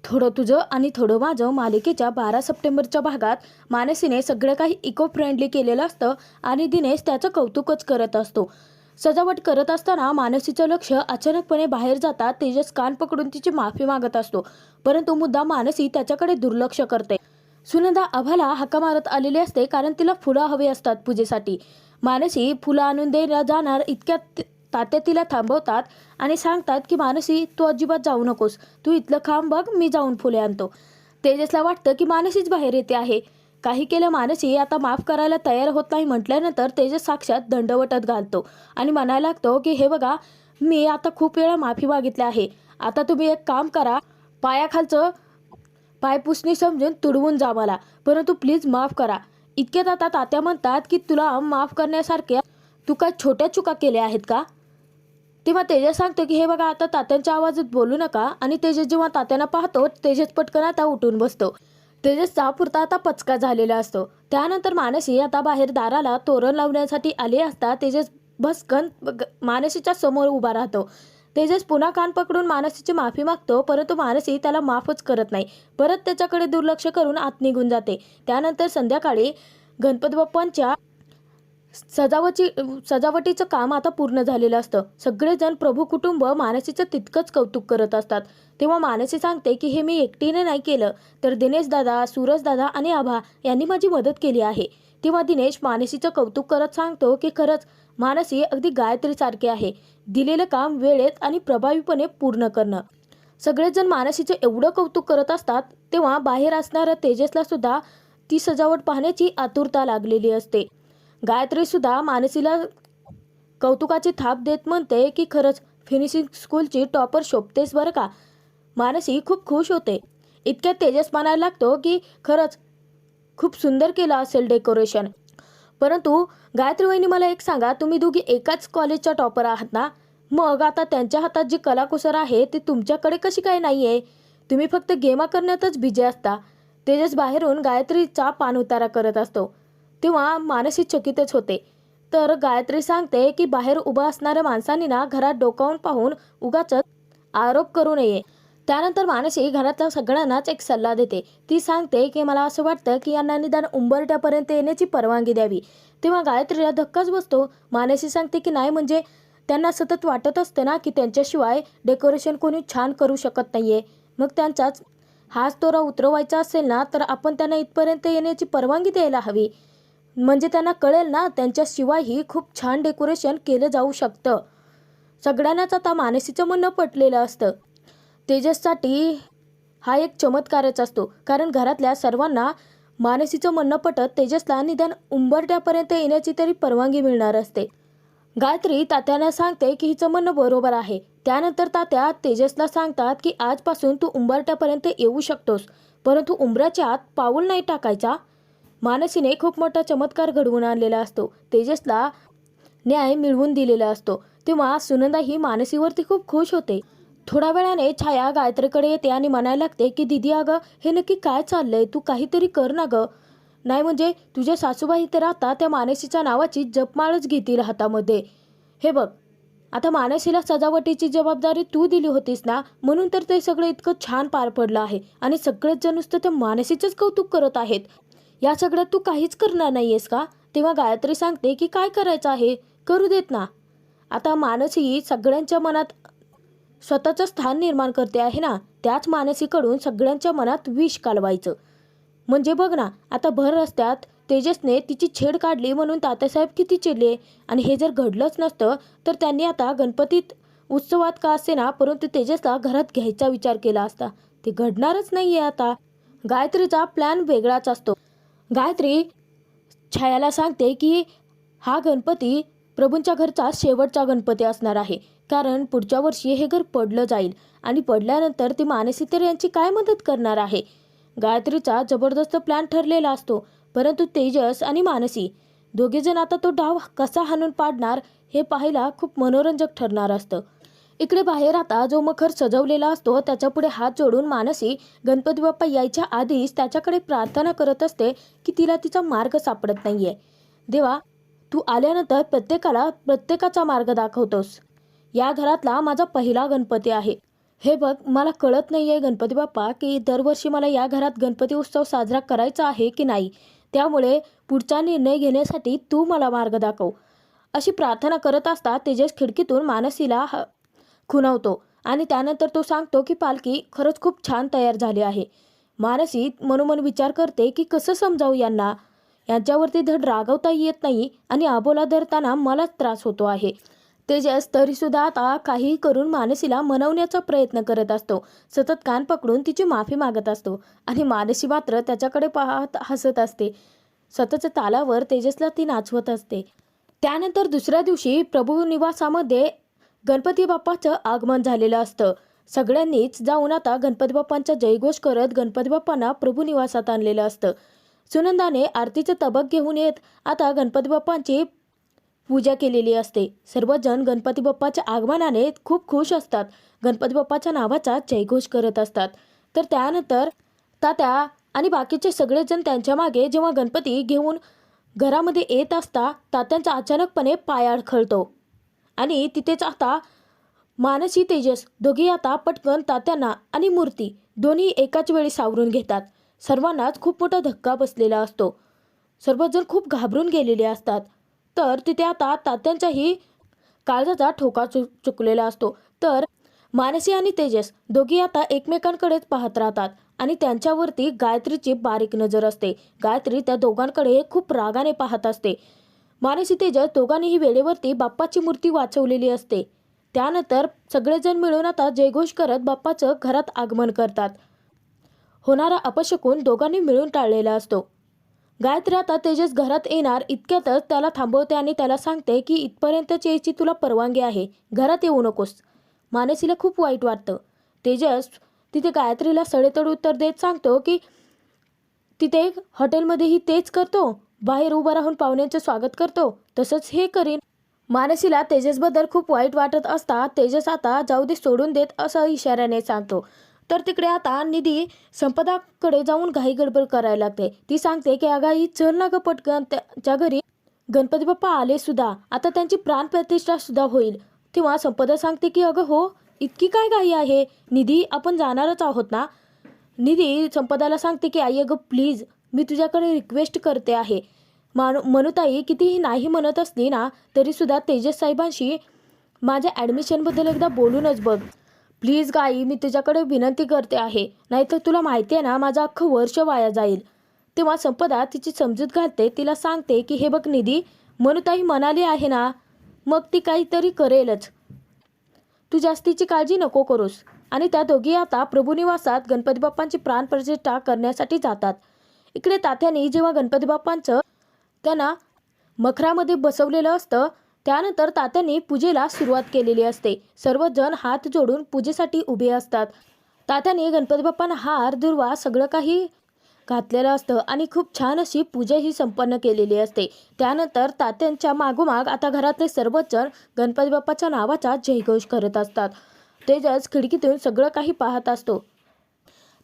थोडं तुझं आणि थोडं माझं मालिकेच्या 12 सप्टेंबरच्या भागात मानसीने सगळं काही इको फ्रेंडली केलेलं असतं आणि दिनेश त्याचं कौतुकच करत असतो. सजावट करत असताना मानसीचं लक्ष अचानकपणे बाहेर जातात. तेजस कान पकडून तिची माफी मागत असतो, परंतु मुद्दा मानसी त्याच्याकडे दुर्लक्ष करते. सुनंदा आभाला हाका मारत आलेली असते कारण तिला फुलं हवी असतात पूजेसाठी. मानसी फुलं आणून द्यायला जाणार इतक्यात तात्या तिला थांबवतात आणि सांगतात की मानसी, तू अजिबात जाऊ नकोस, तू इथलं खांब बघ, मी जाऊन फुले आणतो. तेजसला वाटतं की मानसीच बाहेर येते आहे. काही केलं मानसी आता माफ करायला तयार होत नाही म्हटल्यानंतर तेजस साक्षात दंडवटत घालतो आणि म्हणायला लागतो की हे बघा, मी आता खूप वेळा माफी मागितली आहे. आता तुम्ही एक काम करा, पायाखालचं पायपुसणी समजून तुडवून जा मला, परंतु प्लीज माफ करा. इतक्यात आता तात्या म्हणतात की तुला माफ करण्यासारख्या तू काय छोट्या चुका केल्या आहेत का? तेव्हा तेजस सांगतो की हे बघा, आता तात्यांच्या आवाजात बोलू नका. आणि तेजस जेव्हा तात्यांना पाहतो, तेजस पटकन आता उठून बसतो. तेजसचा पुरता आता पचका झालेला असतो. त्यानंतर मानसी आता बाहेर दाराला तोरण लावण्यासाठी आले असता तेजस भस्कन मानसीच्या समोर उभा राहतो. तेजस पुन्हा कान पकडून मानसीची माफी मागतो, परंतु मानसी त्याला माफच करत नाही. परत त्याच्याकडे दुर्लक्ष करून आत निघून जाते. त्यानंतर संध्याकाळी गणपती बाप्पांच्या सजावटीचं काम आता पूर्ण झालेलं असतं. सगळेजण प्रभू कुटुंब मानसीचं तितकंच कौतुक करत असतात. तेव्हा मानसी सांगते की हे मी एकटीने नाही केलं, तर दिनेश दादा, सूरज दादा आणि आभा यांनी माझी मदत केली आहे. तेव्हा दिनेश मानसीचं कौतुक करत सांगतो की खरंच मानसी अगदी गायत्रीसारखी आहे, दिलेलं काम वेळेत आणि प्रभावीपणे पूर्ण करणं. सगळेजण मानसीचं एवढं कौतुक करत असतात तेव्हा बाहेर असणाऱ्या तेजसला सुद्धा ती सजावट पाहण्याची आतुरता लागलेली असते. गायत्री सुद्धा मानसीला कौतुकाची थाप देत म्हणते की खरंच फिनिशिंग स्कूलची टॉपर शोभतेस बरं का. मानसी खूप खुश होते. इतक्यात तेजस म्हणायला लागतो की खरंच खूप सुंदर केलं असेल डेकोरेशन. परंतु गायत्री वहिनी, मला एक सांगा, तुम्ही दोघी एकाच कॉलेजच्या टॉपर आहात ना? मग आता त्यांच्या हातात जी कलाकुसर आहे ती तुमच्याकडे कशी काय नाही आहे? तुम्ही फक्त गेमा करण्यातच बिझी असता. तेजस बाहेरून गायत्रीचा पाणउतारा करत असतो. तेव्हा मानसी चकितच होते. तर गायत्री सांगते की बाहेर उभं असणाऱ्या माणसांनी ना घरात डोकावून पाहून उगाचच आरोप करू नये. त्यानंतर मानसी घरातल्या सगळ्यांनाच एक सल्ला देते. ती सांगते की मला असं वाटतं की यांना निदान उंबरठ्यापर्यंत येण्याची परवानगी द्यावी. तेव्हा गायत्रीला धक्काच बसतो. मानसी सांगते की नाही, म्हणजे त्यांना सतत वाटत असतं ना की त्यांच्याशिवाय डेकोरेशन कोणी छान करू शकत नाहीये. मग त्यांचाच हाच तोरा उतरवायचा असेल ना, तर आपण त्यांना इथपर्यंत येण्याची परवानगी द्यायला हवी. म्हणजे त्यांना कळेल ना, त्यांच्याशिवायही खूप छान डेकोरेशन केलं जाऊ शकतं. सगळ्यांनाच आता मानसीचं म्हणणं पटलेलं असतं. तेजससाठी हा एक चमत्कारच असतो, कारण घरातल्या सर्वांना मानसीचं म्हणणं पटत तेजसला निदान उंबरठ्यापर्यंत येण्याची तरी परवानगी मिळणार असते. गायत्री तात्यांना सांगते की हिचं म्हणणं बरोबर आहे. त्यानंतर तात्या तेजसला सांगतात की आजपासून तू उंबरठ्यापर्यंत येऊ शकतोस, परंतु उंबराच्या आत पाऊल नाही टाकायचा. मानसीने खूप मोठा चमत्कार घडवून आणलेला असतो. तेजसला न्याय मिळवून दिलेला असतो. तेव्हा सुनंदा ही मानसीवरती खूप खुश होते. थोड्या वेळाने छाया गायत्रीकडे येते आणि म्हणायला लागते की दीदी, अगं हे नक्की काय चाललंय? तू काहीतरी कर ना गं. नाही म्हणजे तुझ्या सासूबाई तर आता त्या मानसीच्या नावाची जपमाळच घेतील हातामध्ये. हे बघ, आता मानसीला सजावटीची जबाबदारी तू दिली होतीस ना, म्हणून तर ते सगळं इतकं छान पार पडलं आहे आणि सगळेच जण नुसतं त्या मानसीचंच कौतुक करत आहेत. या सगळ्यात तू काहीच करणार नाहीयेस का? तेव्हा गायत्री सांगते की काय करायचं आहे, करू देत ना. आता मानसी सगळ्यांच्या मनात स्वतःचं स्थान निर्माण करते आहे ना, त्याच मानसीकडून सगळ्यांच्या मनात विष कालवायचं. म्हणजे बघ ना, आता भर रस्त्यात तेजसने तिची छेड काढली म्हणून तात्यासाहेब किती चिडले. आणि हे जर घडलंच नसतं तर त्यांनी आता गणपतीत उत्सवात का असे ना, परंतु तेजसला घरात घ्यायचा विचार केला असता. ते घडणारच नाहीये. आता गायत्रीचा प्लॅन वेगळाच असतो. गायत्री छायाला सांगते की हा गणपती प्रभूंच्या घरचा शेवटचा गणपती असणार आहे, कारण पुढच्या वर्षी हे घर पडलं जाईल आणि पडल्यानंतर ती मानसी तर यांची काय मदत करणार आहे. गायत्रीचा जबरदस्त प्लॅन ठरलेला असतो, परंतु तेजस आणि मानसी दोघेजण आता तो डाव कसा हाणून पाडणार हे पाहायला खूप मनोरंजक ठरणार असतं. इकडे बाहेर आता जो मखर सजवलेला असतो त्याच्यापुढे हात जोडून मानसी गणपती बाप्पा यायच्या आधीच त्याच्याकडे प्रार्थना करत असते की तिला तिचा मार्ग सापडत नाहीये. देवा, तू आल्यानंतर प्रत्येकाला प्रत्येकाचा मार्ग दाखवतोस. या घरातला माझा पहिला गणपती आहे. हे बघ, मला कळत नाही आहे गणपती बाप्पा की दरवर्षी मला या घरात गणपती उत्सव साजरा करायचा आहे की नाही. त्यामुळे पुढचा निर्णय घेण्यासाठी तू मला मार्ग दाखव. अशी प्रार्थना करत असता तेजस खिडकीतून मानसीला खुणावतो आणि त्यानंतर तो सांगतो की पालखी खरंच खूप छान तयार झाली आहे. मानसी मनोमन विचार करते की कसं समजावू यांना. यांच्यावरती धड रागवता येत नाही आणि आबोला धरताना मलाच त्रास होतो आहे. तेजस तरीसुद्धा आता काहीही करून मानसीला मनवण्याचा प्रयत्न करत असतो. सतत कान पकडून तिची माफी मागत असतो आणि मानसी मात्र त्याच्याकडे पाहत हसत असते. स्वतःच्या तालावर तेजसला ती नाचवत असते. त्यानंतर दुसऱ्या दिवशी प्रभू निवासामध्ये गणपती बाप्पाचं आगमन झालेलं असतं. सगळ्यांनीच जाऊन आता गणपती बाप्पांचा जयघोष करत गणपती बाप्पांना प्रभू निवासात आणलेलं असतं. सुनंदाने आरतीचं तबक घेऊन येत आता गणपती बाप्पांची पूजा केलेली असते. सर्वजण गणपती बाप्पाच्या आगमनाने खूप खुश असतात. गणपती बाप्पाच्या नावाचा जयघोष करत असतात. तर त्यानंतर तात्या आणि बाकीचे सगळेजण त्यांच्या मागे जेव्हा गणपती घेऊन घरामध्ये येत असता तात्यांचा अचानकपणे पाय अडखळतो आणि तिथेच आता मानसी तेजस दोघे आता पटकन तात्यांना आणि मूर्ती दोन्ही एकाच वेळी सावरून घेतात. सर्वांनाच खूप मोठा धक्का बसलेला असतो. सर्वजण खूप घाबरून गेलेले असतात. तर तिथे आता तात्यांचाही काळजाचा ठोका चुकलेला असतो. तर मानसी आणि तेजस दोघे आता एकमेकांकडेच पाहत राहतात आणि त्यांच्यावरती गायत्रीची बारीक नजर असते. गायत्री त्या दोघांकडे खूप रागाने पाहत असते. मानसी तेजस दोघांनीही वेळेवरती बाप्पाची मूर्ती वाचवलेली असते. त्यानंतर सगळेजण मिळून आता जयघोष करत बाप्पाचं घरात आगमन करतात. होणारा अपशकुन दोघांनी मिळून टाळलेला असतो. गायत्री आता तेजस घरात येणार इतक्यातच त्याला थांबवते आणि त्याला सांगते की इथपर्यंतच यायची तुला परवानगी आहे, घरात येऊ नकोस. मानसीला खूप वाईट वाटतं. तेजस तिथे गायत्रीला सडेतोड उत्तर देत सांगतो की तिथे हॉटेलमध्येही तेच करतो, बाहेर उभा राहून पाहुण्यांचं स्वागत करतो, तसंच हे करीन. मानसीला तेजसबद्दल खूप वाईट वाटत असता तेजस आता जाऊ दे सोडून देत असं इशाऱ्याने सांगतो. तर तिकडे आता निधी संपदाकडे जाऊन घाई गडबड करायला लागते. ती सांगते की अगाई चल ना ग पटकन, त्याच्या घरी गणपती बाप्पा आले सुद्धा, आता त्यांची प्राणप्रतिष्ठा सुद्धा होईल. तेव्हा संपदा सांगते की अगं हो, इतकी काय घाई आहे निधी, आपण जाणारच आहोत ना. निधी संपदाला सांगते की आई अगं प्लीज, मी तुझ्याकडे रिक्वेस्ट करते आहे. मनुताई कितीही नाही म्हणत असली ना तरीसुद्धा तेजस साहेबांशी माझ्या ॲडमिशनबद्दल एकदा बोलूनच बघ प्लीज गाई, मी तुझ्याकडे विनंती करते आहे, नाहीतर तुला माहिती आहे ना माझं अख्खं वर्ष वाया जाईल. तेव्हा संपदा तिची समजूत घालते. तिला सांगते की हे बघ निधी, मनुताई म्हणाली आहे ना, मग ती काहीतरी करेलच, तू जास्तीची काळजी नको करूस. आणि त्या दोघी आता प्रभुनिवासात गणपती बाप्पांची प्राणप्रतिष्ठा करण्यासाठी जातात. इकडे तात्याने जेव्हा गणपती बाप्पांचं त्यांना मखरामध्ये बसवलेलं असतं त्यानंतर तात्यांनी पूजेला सुरुवात केलेली असते. सर्वजण हात जोडून पूजेसाठी उभे असतात. तात्याने गणपती बाप्पांना हार दुर्वा सगळं काही घातलेलं असतं आणि खूप छान अशी पूजा ही संपन्न केलेली असते. त्यानंतर तात्यांच्या मागोमाग आता घरातले सर्वच जण गणपती बाप्पाच्या नावाचा जयघोष करत असतात. तेजस खिडकीतून सगळं काही पाहत असतो.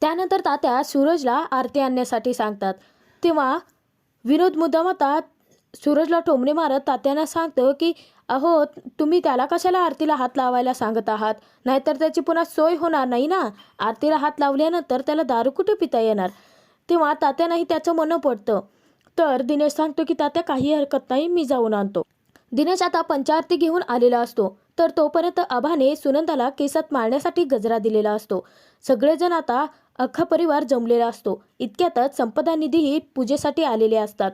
त्यानंतर तात्या सूरजला आरती आणण्यासाठी सांगतात. तेव्हा विनोद मुद्दाम आता सूरजला टोमणे मारत तात्यांना सांगतो की अहो, तुम्ही त्याला कशाला आरतीला हात लावायला सांगत आहात, नाहीतर त्याची पुन्हा सोय होणार नाही ना. आरतीला हात लावल्यानंतर त्याला दारू कुठे पिता येणार. तेव्हा तात्यांनाही त्याचं म्हणणं पडतं. तर दिनेश सांगतो की तात्या काही हरकत नाही, मी जाऊन आणतो. दिनेश आता पंचारती घेऊन आलेला असतो. तर तोपर्यंत आभाने सुनंदाला केसात मारण्यासाठी गजरा दिलेला असतो. सगळेजण आता अख्खा परिवार जमलेला असतो. इतक्यातच संपदा निधीही पूजेसाठी आलेले असतात.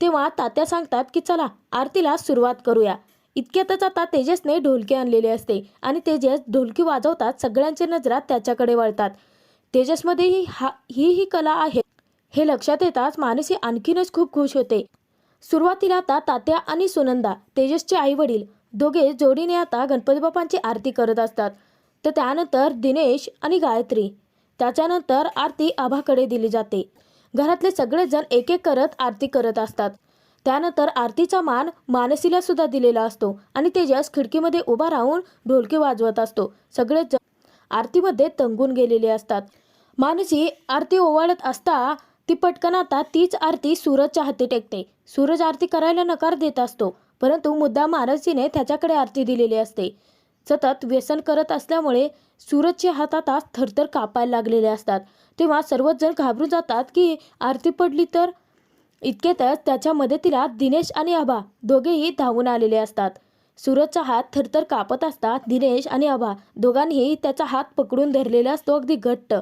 तेव्हा तात्या सांगतात की चला आरतीला सुरुवात करूया. इतक्यातच आता तेजसने ढोलकी आणलेली असते आणि तेजस ढोलकी वाजवतात सगळ्यांच्या नजरा त्याच्याकडे वळतात. तेजसमध्येही ही कला आहे हे लक्षात येताच मानसी आणखीनच खूप खुश होते. सुरुवातीला आता तात्या आणि सुनंदा तेजसचे आई वडील दोघे जोडीने आता गणपती बाप्पांची आरती करत असतात. तर त्यानंतर दिनेश आणि गायत्री, त्याच्यानंतर आरती आभाकडे दिली जाते. घरातले सगळेजण एक एक करत आरती करत असतात. त्यानंतर आरतीचा मान मानसीला सुद्धा दिलेला असतो आणि तेजस खिडकीमध्ये उभा राहून ढोलकी वाजवत असतो. सगळेच आरतीमध्ये तंगून गेलेले असतात. मानसी आरती ओवाळत असता ती पटकन आता तीच आरती सूरजच्या हाती टेकते. सूरज आरती करायला नकार देत असतो, परंतु मुद्दाम मानसीने त्याच्याकडे आरती दिलेली असते. सतत व्यसन करत असल्यामुळे सूरजचे हात आता थरथर कापायला लागलेले असतात. तेव्हा सर्वच जण घाबरून जातात की आरती पडली तर. इतक्यातच त्याच्या मदतीला दिनेश आणि आभा दोघेही धावून आलेले असतात. सूरजचा हात थरथर कापत असतात दिनेश आणि आभा दोघांनीही त्याचा हात पकडून धरलेला असतो अगदी घट्ट.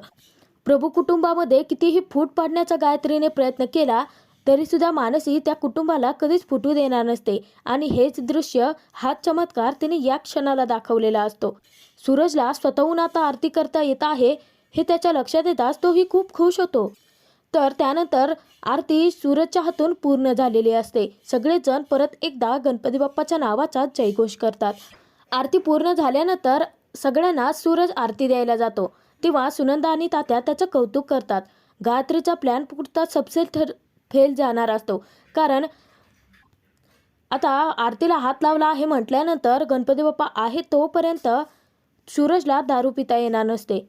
प्रभू कुटुंबामध्ये कितीही फूट पाडण्याचा गायत्रीने प्रयत्न केला तरी सुद्धा मानसी त्या कुटुंबाला कधीच फुटू देणार नसते आणि हेच दृश्य, हाच चमत्कार तिने या क्षणाला दाखवलेला असतो. सूरजला स्वतःहून आता आरती करता येत आहे हे त्याच्या लक्षात येताच तोही खूप खुश होतो. तर त्यानंतर आरती सूरजच्या हातून पूर्ण झालेली असते. सगळेजण परत एकदा गणपती बाप्पाच्या नावाचा जयघोष करतात. आरती पूर्ण झाल्यानंतर सगळ्यांना सूरज आरती द्यायला जातो. तेव्हा सुनंदा आणि तात्या त्याचं कौतुक करतात. गायत्रीचा प्लॅन पुरता फेल जाणार असतो, कारण आता आरतीला हात लावला आहे म्हटल्यानंतर गणपती बाप्पा आहे तोपर्यंत सूरजला दारू पिता येणार नसते.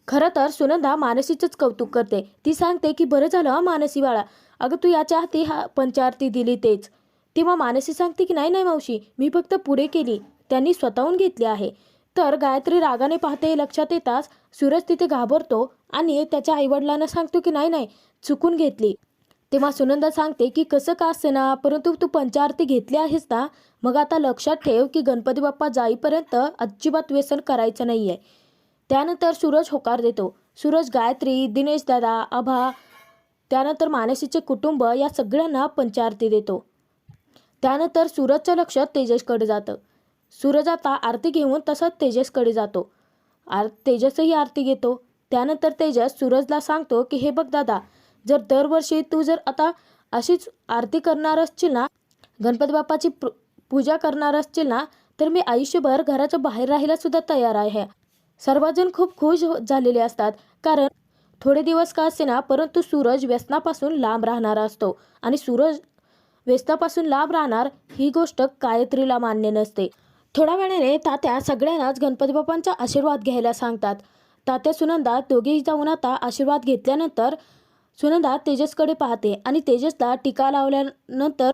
खरं तर सुनंदा मानसीचंच कौतुक करते. ती सांगते की बरं झालं मानसी बाळा, अगं तू याच्या हाती पंचारती दिली तेच. तेव्हा मानसी सांगते की नाही नाही मावशी, मी फक्त पुढे केली, त्यांनी स्वतःहून घेतली आहे. तर गायत्री रागाने पाहते. लक्षात येताच सूरज तिथे घाबरतो आणि त्याच्या आईवडिलांना सांगतो की नाही नाही चुकून घेतली. तेव्हा सुनंदा सांगते की कसं का असेना, परंतु तू पंचारती घेतली आहेस ना, मग आता लक्षात ठेव की गणपती बाप्पा जाईपर्यंत अजिबात व्यसन करायचं नाही आहे. त्यानंतर सूरज होकार देतो. सूरज गायत्री, दिनेश दादा, आभा, त्यानंतर मानसीचे कुटुंब या सगळ्यांना पंचारती देतो. त्यानंतर सूरजचं लक्ष तेजसकडे जातं. सूरज आता आरती घेऊन तसंच तेजसकडे जातो. तेजसही आरती घेतो. त्यानंतर तेजस सूरजला सांगतो की हे बघ दादा, जर दरवर्षी तू जर आता अशीच आरती करणार असशील ना, गणपती बाप्पाची पूजा करणार असशील ना, तर मी आयुष्यभर घराच्या बाहेर राहायला सुद्धा तयार आहे. सर्वजण खूप खुश झालेले असतात, कारण थोडे दिवस का असेना परंतु सूरज व्यसनापासून लांब राहणार असतो आणि सूरज व्यसनापासून लांब राहणार ही गोष्ट गायत्रीला मान्य नसते. थोड्या वेळाने तात्या सगळ्यांनाच गणपती बाप्पांचा आशीर्वाद घ्यायला सांगतात. तात्या सुनंदा दोघेही जाऊन आता आशीर्वाद घेतल्यानंतर सुनंदा तेजसकडे पाहते आणि तेजसला टीका लावल्यानंतर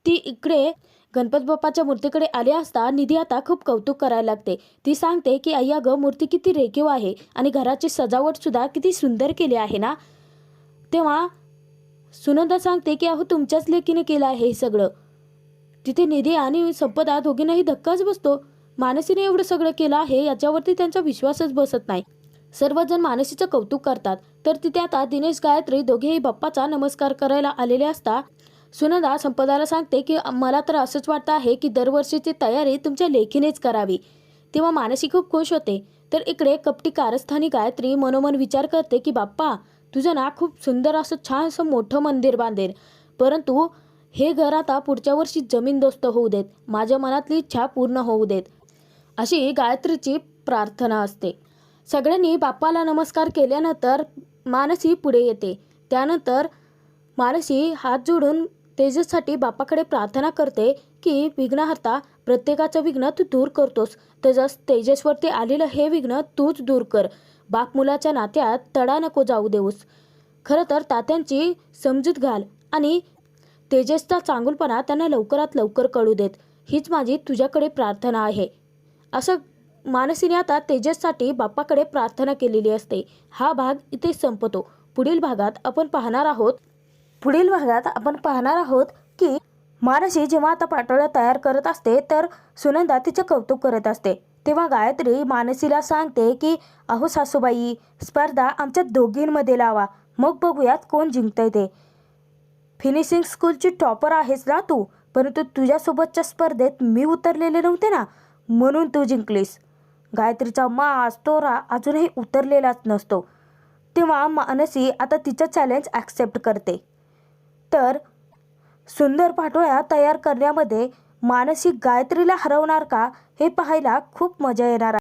ती इकडे गणपती बाप्पाच्या मूर्तीकडे आली असता निधी आता खूप कौतुक करायला लागते. ती सांगते की आई अगं, मूर्ती किती रेखीव आहे आणि घराची सजावट सुद्धा किती सुंदर केली आहे ना. तेव्हा सुनंदा सांगते की अहो तुमच्याच लेकीने केलं आहे हे सगळं. तिथे निधी आणि संपदा दोघींनाही धक्काच बसतो. मानसीने एवढं सगळं केलं आहे याच्यावरती त्यांचा विश्वासच बसत नाही. सर्वजण मानसीचं कौतुक करतात. तर तिथे आता दिनेश, गायत्री दोघेही बाप्पाचा नमस्कार करायला आलेले असता सुनंदा संपदाला सांगते की मला तर असंच वाटतं आहे की दरवर्षीची तयारी तुमच्या लेकीनेच करावी. तेव्हा मानसी खूप खुश होते. तर इकडे कपटी कारस्थानी गायत्री मनोमन विचार करते की बाप्पा, तुझं ना खूप सुंदर असं छान असं मोठं मंदिर बांधेल, परंतु हे घर आता पुढच्या वर्षी जमीनदोस्त होऊ देत, माझ्या मनातली इच्छा पूर्ण होऊ देत, अशी गायत्रीची प्रार्थना असते. सगळ्यांनी बाप्पाला नमस्कार केल्यानंतर मानसी पुढे येते. त्यानंतर मानसी हात जोडून तेजससाठी बाप्पाकडे प्रार्थना करते की विघ्नहर्ता, प्रत्येकाचं विघ्न तू दूर करतोस, तेजसवरती आलेलं हे विघ्न तूच दूर कर. बाप मुलाच्या नात्यात तडा नको जाऊ देऊस. खरं तर तात्यांची समजूत घाल आणि तेजसचा चांगुलपणा त्यांना लवकरात लवकर कळू देत, हीच माझी तुझ्याकडे प्रार्थना आहे. असं मानसीने आता तेजससाठी बाप्पाकडे प्रार्थना केलेली असते. हा भाग इथे संपतो. पुढील भागात आपण पाहणार आहोत की मानसी जेव्हा आता पाटोळ्या तयार करत असते तर सुनंदा तिचे कौतुक करत असते. तेव्हा गायत्री मानसीला सांगते की अहो सासूबाई, स्पर्धा आमच्या दोघींमध्ये लावा, मग बघूयात कोण जिंकतंय ते. फिनिशिंग स्कूलची टॉपर आहेस ना तू, परंतु तुझ्यासोबतच्या स्पर्धेत मी उतरलेले नव्हते ना, म्हणून तू जिंकलीस. गायत्रीचा मास तोरा अजूनही उतरलेलाच नसतो. तेव्हा मानसी आता तिचं चॅलेंज ॲक्सेप्ट करते. तर सुंदर पाटोळ्या तयार करण्यामध्ये मानसी गायत्रीला हरवणार का हे पाहायला खूप मजा येणार आहे.